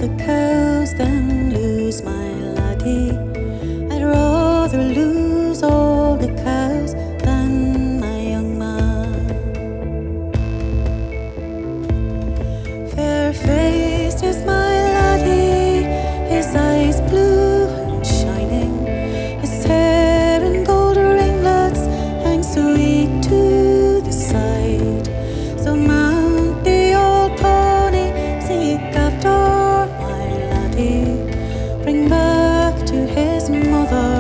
the cows than lose my laddie. I'd rather lose all the cows than my young man. Fair-faced is my laddie, his eyes blue and shining, his hair in gold ringlets hangs sweet to the side. So mount the old pony, seek after my laddie, bring back to his mother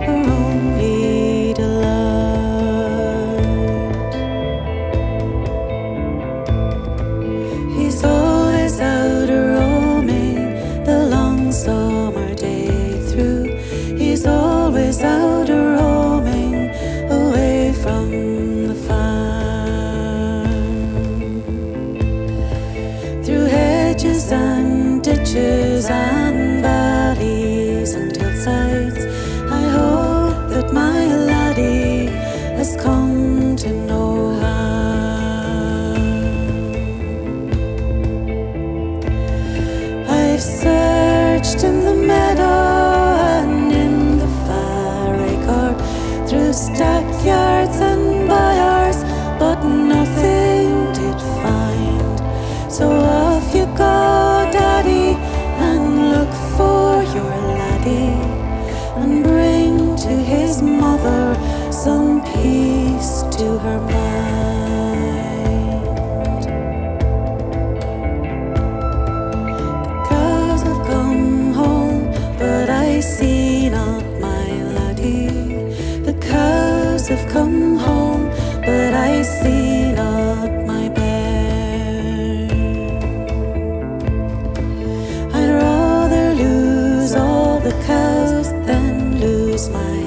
her only delight. He's always out roaming the long summer day through. He's always out roaming away from the farm, through hedges and ditches and valleys and hillsides. I hope that my laddie has come to no harm. I've searched in the meadow and in the far acre, through stackyards and byres, but nothing did find. So off you go, Daddy, and look for your laddie, and bring to his mother some peace to her mind. The cows have come home, but I see not my laddie. The cows have come home, but I see not my bear. I'd rather lose all the cows than lose my